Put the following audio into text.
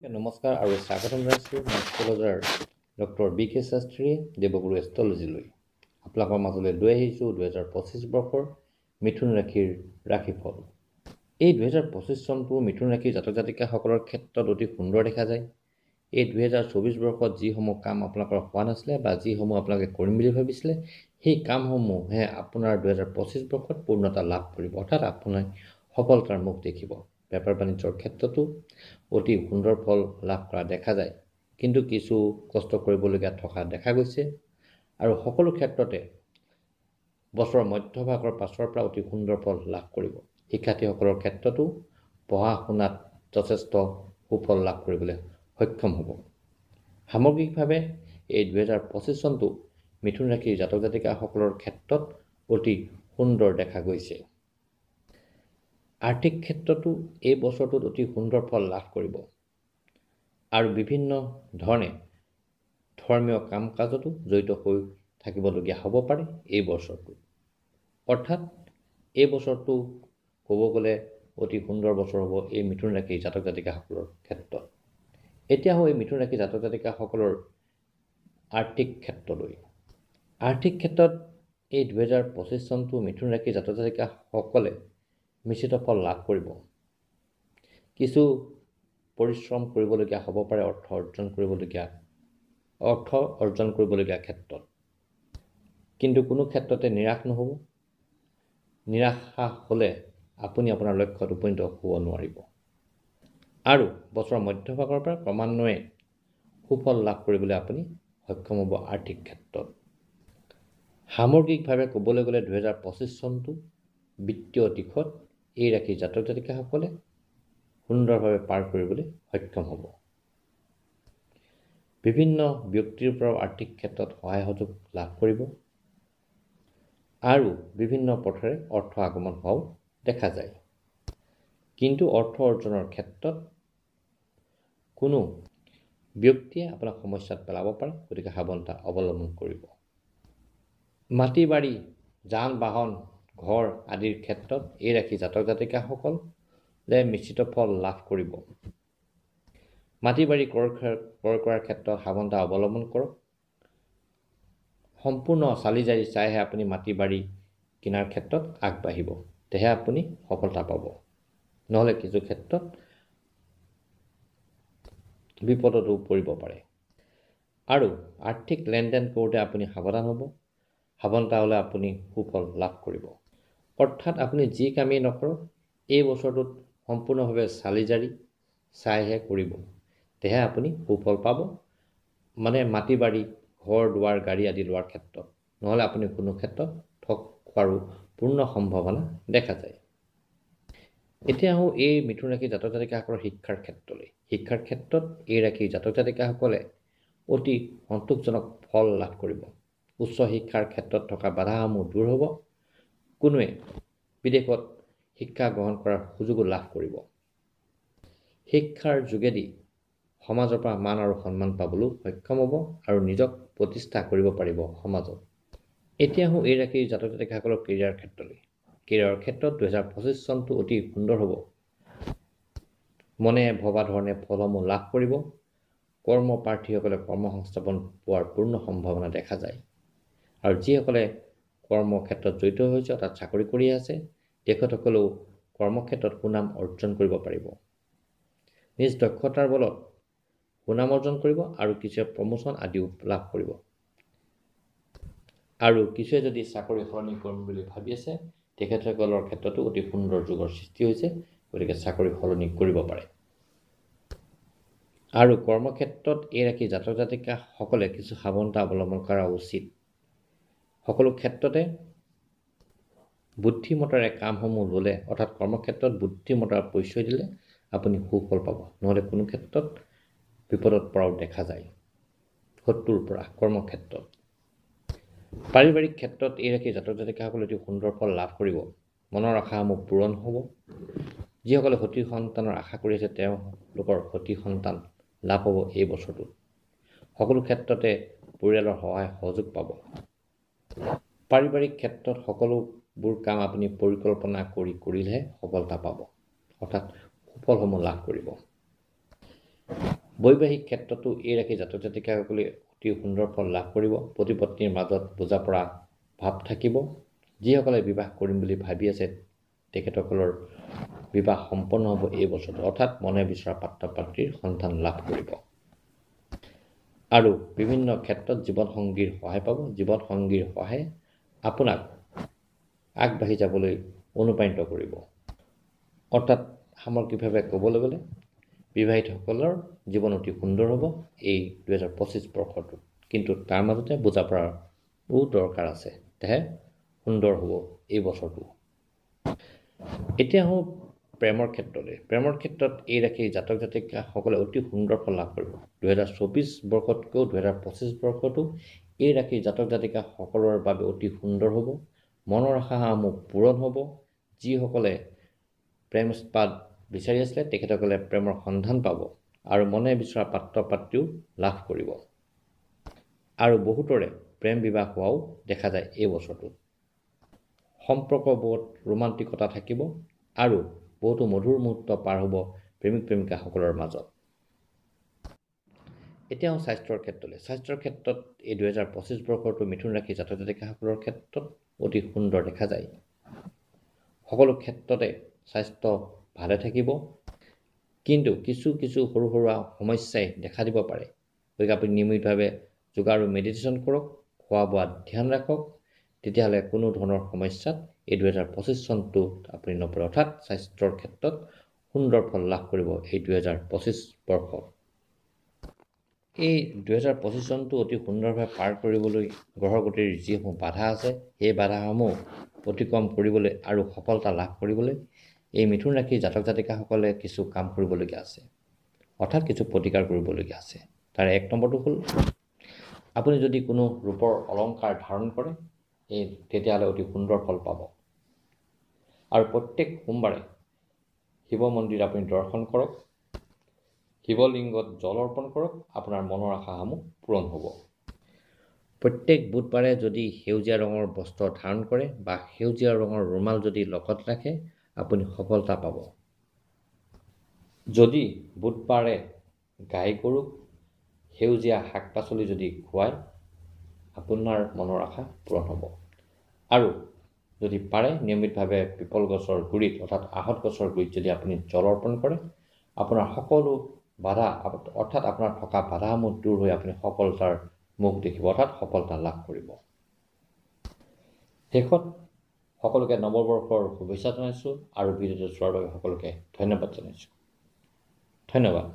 নমস্কাৰ আৰু স্বাগতম জনাইছোঁ এষ্ট্ৰলজাৰ ডক্টৰ বি.কে. শাস্ত্ৰীয়ে দেৱগুৰু এষ্ট্ৰলজিলৈ আপোনালোকৰ মাজলৈ লৈ আহিছোঁ 2025 বৰ্ষৰ মিথুন ৰাশিৰ ৰাশিফল। এই 2025 চনটো মিথুন ৰাশিৰ জাতক জাতিকাসকলৰ ক্ষেত্ৰত অতি সুন্দৰ দেখা যায়। এই 2024 বৰ্ষত যিসমূহ কাম আপোনালোকৰ হোৱা নাছিলে বা যিসমূহ আপোনালোকে কৰিম বুলি ভাবিছিলে সেই কামসমূহে আপোনাৰ 2025 বৰ্ষত পূৰ্ণতা লাভ কৰিব, অৰ্থাৎ আপোনাৰ সফলতাৰ মুখ দেখিব। বেপাৰ বাণিজ্যৰ ক্ষেত্ৰতো অতি সুন্দৰ ফল লাভ কৰা দেখা যায়, কিন্তু কিছু কষ্ট কৰিবলগীয়া থকা দেখা গৈছে আৰু সকলো ক্ষেত্ৰতে বছৰৰ মধ্যভাগৰ পাছৰ পৰা অতি সুন্দৰ ফল লাভ কৰিব। শিক্ষাৰ্থীসকলৰ ক্ষেত্ৰতো পঢ়া শুনাত যথেষ্ট সুফল লাভ কৰিবলৈ সক্ষম হ'ব। সামগ্ৰিকভাৱে এই 2025 চনটো মিথুন ৰাশিৰ জাতক জাতিকাসকলৰ ক্ষেত্ৰত অতি সুন্দৰ দেখা গৈছে। আৰ্থিক ক্ষেত্ৰতো এই বছৰটোত অতি সুন্দৰ ফল লাভ কৰিব আৰু বিভিন্ন ধৰণে ধৰ্মীয় কাম কাজতো জড়িত হৈ থাকিবলগীয়া হ'ব পাৰে এই বছৰটো। অৰ্থাৎ এই বছৰটো ক'ব গ'লে অতি সুন্দৰ বছৰ হ'ব এই মিথুন ৰাশিৰ জাতক জাতিকাসকলৰ ক্ষেত্ৰত। এতিয়া হয় মিথুন ৰাশিৰ জাতক জাতিকাসকলৰ আৰ্থিক ক্ষেত্ৰলৈ। আৰ্থিক ক্ষেত্ৰত এই 2025 চনটো মিথুন ৰাশিৰ জাতক জাতিকাসকলে মিশ্ৰিত ফল লাভ কৰিব। কিছু পৰিশ্ৰম কৰিবলগীয়া হ'ব পাৰে অৰ্থ অৰ্জন কৰিবলগীয়া ক্ষেত্ৰত, কিন্তু কোনো ক্ষেত্ৰতে নিৰাশ নহ'ব। নিৰাশা হ'লে আপুনি আপোনাৰ লক্ষ্যত উপনীত হ'ব নোৱাৰিব আৰু বছৰৰ মধ্যভাগৰ পৰা ক্ৰমান্বয়ে সুফল লাভ কৰিবলৈ আপুনি সক্ষম হ'ব আৰ্থিক ক্ষেত্ৰত। সামগ্ৰিকভাৱে ক'বলৈ গ'লে 2025 চনটো বিত্তীয় দিশত এই ৰাশিৰ জাতক জাতিকাসকলে সুন্দৰভাৱে পাৰ কৰিবলৈ সক্ষম হ'ব। বিভিন্ন ব্যক্তিৰ পৰাও আৰ্থিক ক্ষেত্ৰত সহায় সহযোগ লাভ কৰিব আৰু বিভিন্ন পথেৰে অৰ্থ আগমন হোৱাও দেখা যায়। কিন্তু অৰ্থ অৰ্জনৰ ক্ষেত্ৰত কোনো ব্যক্তিয়ে আপোনাক সমস্যাত পেলাব পাৰে, গতিকে সাৱধানতা অৱলম্বন কৰিব। মাটি বাৰী, যান বাহন, ঘৰ আদিৰ ক্ষেত্ৰত এই ৰাশিৰ জাতক জাতিকাসকলে মিশ্ৰিত ফল লাভ কৰিব। মাটি বাৰী ক্ৰয় কৰাৰ ক্ষেত্ৰত সাৱধানতা অৱলম্বন কৰক। সম্পূৰ্ণ চালি জাৰি চাইহে আপুনি মাটি বাৰী কিনাৰ ক্ষেত্ৰত আগবাঢ়িব, তেহে আপুনি সফলতা পাব। নহ'লে কিছু ক্ষেত্ৰত বিপদতো পৰিব পাৰে। আৰু আৰ্থিক লেনদেন কৰোঁতে আপুনি সাৱধান হ'ব। সাৱধানতা হ'লে আপুনি সুফল লাভ কৰিব। অৰ্থাৎ আপুনি যি কামেই নকৰক এই বছৰটোত সম্পূৰ্ণভাৱে চালি জাৰি চাইহে কৰিব, তেহে আপুনি সুফল পাব। মানে মাটি বাৰী, ঘৰ দুৱাৰ, গাড়ী আদি লোৱাৰ ক্ষেত্ৰত, নহ'লে আপুনি কোনো ক্ষেত্ৰত ঠগ খোৱাৰো পূৰ্ণ সম্ভাৱনা দেখা যায়। এতিয়া আহোঁ এই মিথুন ৰাশিৰ জাতক জাতিকাসকলৰ শিক্ষাৰ ক্ষেত্ৰলৈ। শিক্ষাৰ ক্ষেত্ৰত এই ৰাশিৰ জাতক জাতিকাসকলে অতি সন্তোষজনক ফল লাভ কৰিব। উচ্চ শিক্ষাৰ ক্ষেত্ৰত থকা বাধাসমূহ দূৰ হ'ব। কোনোৱে বিদেশত শিক্ষা গ্ৰহণ কৰাৰ সুযোগো লাভ কৰিব। শিক্ষাৰ যোগেদি সমাজৰ পৰা মান আৰু সন্মান পাবলৈ সক্ষম হ'ব আৰু নিজক প্ৰতিষ্ঠা কৰিব পাৰিব সমাজত। এতিয়া আহোঁ এই ৰাশিৰ জাতক জাতিকাসকলৰ কেৰিয়াৰ ক্ষেত্ৰলৈ। কেৰিয়াৰৰ ক্ষেত্ৰত 2025 চনটো অতি সুন্দৰ হ'ব। মনে ভবা ধৰণে ফলসমূহ লাভ কৰিব। কৰ্ম প্ৰাৰ্থীসকলে কৰ্ম সংস্থাপন পোৱাৰ পূৰ্ণ সম্ভাৱনা দেখা যায়। আৰু যিসকলে কৰ্মক্ষেত্ৰত জড়িত হৈছে অৰ্থাৎ চাকৰি কৰি আছে, তেখেতসকলেও কৰ্মক্ষেত্ৰত সুনাম অৰ্জন কৰিব পাৰিব। নিজ দক্ষতাৰ বলত সুনাম অৰ্জন কৰিব আৰু কিছুৱে প্ৰমোচন আদিও লাভ কৰিব। আৰু কিছুৱে যদি চাকৰি সলনি কৰিম বুলি ভাবি আছে, তেখেতসকলৰ ক্ষেত্ৰতো অতি সুন্দৰ যুগৰ সৃষ্টি হৈছে, গতিকে চাকৰি সলনি কৰিব পাৰে। আৰু কৰ্মক্ষেত্ৰত এই ৰাশিৰ জাতক জাতিকাসকলে কিছু সাৱধানতা অৱলম্বন কৰা উচিত। সকলো ক্ষেত্ৰতে বুদ্ধিমতাৰে কামসমূহ ল'লে, অৰ্থাৎ কৰ্মক্ষেত্ৰত বুদ্ধিমতাৰ পৰিচয় দিলে আপুনি সুফল পাব। নহ'লে কোনো ক্ষেত্ৰত বিপদত পৰাও দেখা যায় শত্ৰুৰ পৰা। কৰ্মক্ষেত্ৰত পাৰিবাৰিক ক্ষেত্ৰত এই ৰাশিৰ জাতক জাতিকাসকলে অতি সুন্দৰ ফল লাভ কৰিব। মনৰ আশাসমূহ পূৰণ হ'ব। যিসকলে সতি সন্তানৰ আশা কৰি আছে তেওঁলোকৰ সতি সন্তান লাভ হ'ব এই বছৰটোত। সকলো ক্ষেত্ৰতে পৰিয়ালৰ সহায় সহযোগ পাব। পাৰিবাৰিক ক্ষেত্ৰত সকলোবোৰ কাম আপুনি পৰিকল্পনা কৰিলেহে সফলতা পাব, অৰ্থাৎ সুফলসমূহ লাভ কৰিব। বৈবাহিক ক্ষেত্ৰতো এই ৰাশি জাতক জাতিকাসকলে অতি সুন্দৰ ফল লাভ কৰিব। পতি পত্নীৰ মাজত বুজাপৰা ভাৱ থাকিব। যিসকলে বিবাহ কৰিম বুলি ভাবি আছে তেখেতসকলৰ বিবাহ সম্পন্ন হ'ব এই বছৰটো, অৰ্থাৎ মনে বিচৰা পাত্ৰ পাত্ৰীৰ সন্তান লাভ কৰিব। আৰু বিভিন্ন ক্ষেত্ৰত জীৱনসংগীৰ সহায় পাব। জীৱনসংগীৰ সহায়ে আপোনাক আগবাঢ়ি যাবলৈ অনুপ্ৰাণিত কৰিব। অৰ্থাৎ সামগ্ৰিকভাৱে ক'বলৈ গ'লে বিবাহিতসকলৰ জীৱন অতি সুন্দৰ হ'ব এই 2025 বৰ্ষটোত। কিন্তু তাৰ মাজতে বুজাপৰাও দৰকাৰ আছে, তেহে সুন্দৰ হ'ব এই বছৰটো। এতিয়া আহোঁ প্ৰেমৰ ক্ষেত্ৰলৈ। প্ৰেমৰ ক্ষেত্ৰত এই ৰাশিৰ জাতক জাতিকাসকলে অতি সুন্দৰ ফল লাভ কৰিব। 2024 বৰ্ষতকৈও 2025 বৰ্ষটো এই ৰাশিৰ জাতক জাতিকাসকলৰ বাবে অতি সুন্দৰ হ'ব। মনৰ আশাসমূহ পূৰণ হ'ব। যিসকলে প্ৰেম স্পাদ বিচাৰি আছিলে তেখেতসকলে প্ৰেমৰ সন্ধান পাব আৰু মনে বিচৰা পাত্ৰ পাত্ৰীও লাভ কৰিব। আৰু বহুতৰে প্ৰেম বিবাহ হোৱাও দেখা যায় এই বছৰটোত। সম্পৰ্কবোৰত ৰোমান্টিকতা থাকিব আৰু বহুতো মধুৰ মুহূৰ্ত পাৰ হ'ব প্ৰেমিক প্ৰেমিকাসকলৰ মাজত। এতিয়া স্বাস্থ্যৰ ক্ষেত্ৰলৈ। স্বাস্থ্যৰ ক্ষেত্ৰত এই 2025 বৰ্ষটো মিথুন ৰাশি জাতক জাতিকাসকলৰ ক্ষেত্ৰত অতি সুন্দৰ দেখা যায়। সকলো ক্ষেত্ৰতে স্বাস্থ্য ভালে থাকিব, কিন্তু কিছু সৰু সুৰা সমস্যাই দেখা দিব পাৰে। গতিকে আপুনি নিয়মিতভাৱে যোগা আৰু মেডিটেশ্যন কৰক, খোৱা বোৱাত ধ্যান ৰাখক, তেতিয়াহ'লে কোনো ধৰণৰ সমস্যাত এই 2025 চনটোত আপুনি নপৰে। অৰ্থাৎ স্বাস্থ্যৰ ক্ষেত্ৰত সুন্দৰ ফল লাভ কৰিব এই 2025 বৰ্ষত। এই 2025 চনটো অতি সুন্দৰভাৱে পাৰ কৰিবলৈ গ্ৰহৰ গতিৰ যিসমূহ বাধা আছে সেই বাধাসমূহ অতিক্ৰম কৰিবলৈ আৰু সফলতা লাভ কৰিবলৈ এই মিথুন ৰাশিৰ জাতক জাতিকাসকলে কিছু কাম কৰিবলগীয়া আছে, অৰ্থাৎ কিছু প্ৰতিকাৰ কৰিবলগীয়া আছে। তাৰে 1 নম্বৰটো হ'ল আপুনি যদি কোনো ৰূপৰ অলংকাৰ ধাৰণ কৰে তেতিয়াহ'লে অতি সুন্দৰ ফল পাব। আৰু প্ৰত্যেক সোমবাৰে শিৱ মন্দিৰ আপুনি দৰ্শন কৰক, শিৱলিংগত জল অৰ্পণ কৰক, আপোনাৰ মনৰ আশাসমূহ পূৰণ হ'ব। প্ৰত্যেক বুধবাৰে যদি সেউজীয়া ৰঙৰ বস্ত্ৰ ধাৰণ কৰে বা সেউজীয়া ৰঙৰ ৰুমাল যদি লগত ৰাখে আপুনি সফলতা পাব। যদি বুধবাৰে গাই গৰুক সেউজীয়া শাক পাচলি যদি খুৱায় আপোনাৰ মনৰ আশা পূৰণ হ'ব। আৰু যদি পাৰে নিয়মিতভাৱে পিপল গছৰ গুৰিত অৰ্থাৎ আহঁত গছৰ গুৰিত যদি আপুনি জল অৰ্পণ কৰে আপোনাৰ সকলো বাধা অৰ্থাৎ আপোনাৰ থকা বাধাসমূহ দূৰ হৈ আপুনি সফলতাৰ মুখ দেখিব, অৰ্থাৎ সফলতা লাভ কৰিব। শেষত সকলোকে নৱবৰ্ষৰ শুভেচ্ছা জনাইছোঁ আৰু ভিডিঅ'টো চোৱাৰ বাবে সকলোকে ধন্যবাদ জনাইছোঁ। ধন্যবাদ।